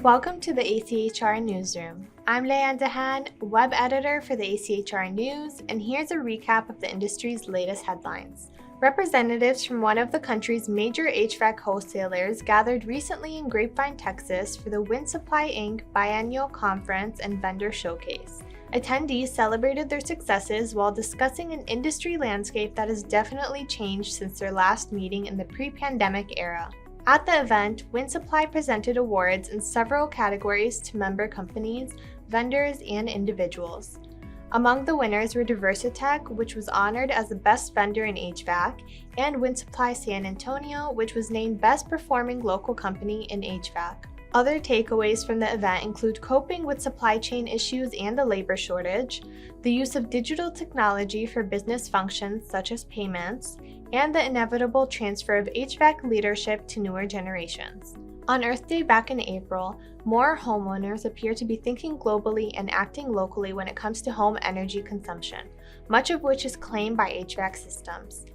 Welcome to the ACHR Newsroom. I'm Leanne Dehan, web editor for the ACHR News, and here's a recap of the industry's latest headlines. Representatives from one of the country's major HVAC wholesalers gathered recently in Grapevine, Texas for the Winsupply Inc. Biennial Conference and Vendor Showcase. Attendees celebrated their successes while discussing an industry landscape that has definitely changed since their last meeting in the pre-pandemic era. At the event, Winsupply presented awards in several categories to member companies, vendors, and individuals. Among the winners were Diversitech, which was honored as the best vendor in HVAC, and Winsupply San Antonio, which was named Best Performing Local Company in HVAC. Other takeaways from the event include coping with supply chain issues and the labor shortage, the use of digital technology for business functions such as payments, and the inevitable transfer of HVAC leadership to newer generations. On Earth Day back in April, more homeowners appear to be thinking globally and acting locally when it comes to home energy consumption, much of which is claimed by HVAC systems.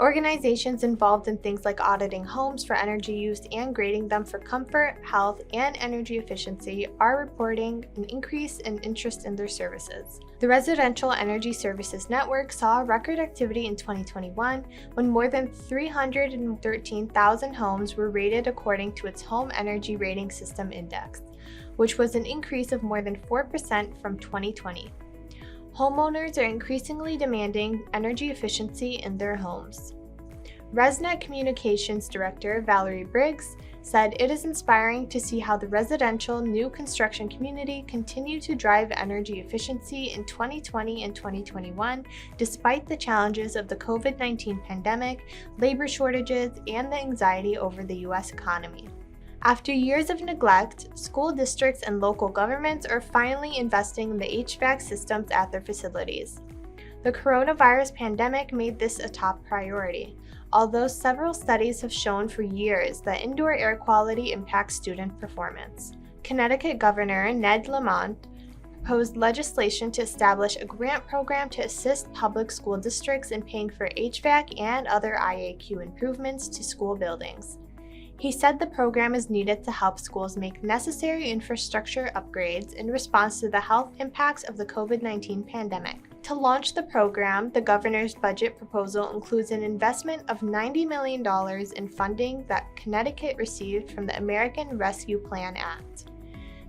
Organizations involved in things like auditing homes for energy use and grading them for comfort, health, and energy efficiency are reporting an increase in interest in their services. The Residential Energy Services Network saw record activity in 2021 when more than 313,000 homes were rated according to its Home Energy Rating System Index, which was an increase of more than 4% from 2020. Homeowners are increasingly demanding energy efficiency in their homes. ResNet Communications Director Valerie Briggs said it is inspiring to see how the residential new construction community continued to drive energy efficiency in 2020 and 2021 despite the challenges of the COVID-19 pandemic, labor shortages, and the anxiety over the U.S. economy. After years of neglect, school districts and local governments are finally investing in the HVAC systems at their facilities. The coronavirus pandemic made this a top priority, although several studies have shown for years that indoor air quality impacts student performance. Connecticut Governor Ned Lamont proposed legislation to establish a grant program to assist public school districts in paying for HVAC and other IAQ improvements to school buildings. He said the program is needed to help schools make necessary infrastructure upgrades in response to the health impacts of the COVID-19 pandemic. To launch the program, the governor's budget proposal includes an investment of $90 million in funding that Connecticut received from the American Rescue Plan Act.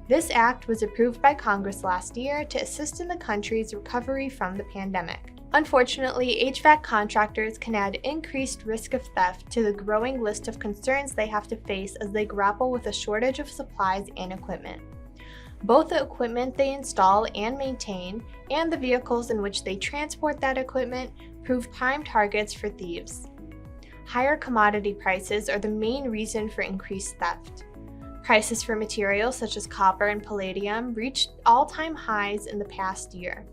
This act was approved by Congress last year to assist in the country's recovery from the pandemic. Unfortunately, HVAC contractors can add increased risk of theft to the growing list of concerns they have to face as they grapple with a shortage of supplies and equipment. Both the equipment they install and maintain, and the vehicles in which they transport that equipment, prove prime targets for thieves. Higher commodity prices are the main reason for increased theft. Prices for materials such as copper and palladium reached all-time highs in the past year.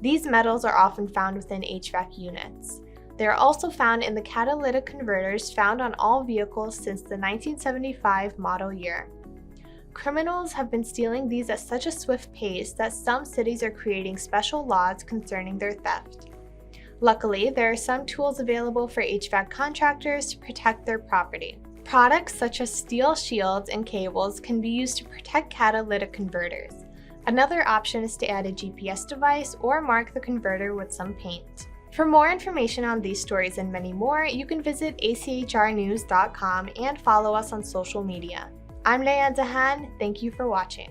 These metals are often found within HVAC units. They are also found in the catalytic converters found on all vehicles since the 1975 model year. Criminals have been stealing these at such a swift pace that some cities are creating special laws concerning their theft. Luckily, there are some tools available for HVAC contractors to protect their property. Products such as steel shields and cables can be used to protect catalytic converters. Another option is to add a GPS device or mark the converter with some paint. For more information on these stories and many more, you can visit achrnews.com and follow us on social media. I'm Leanne Dehan. Thank you for watching.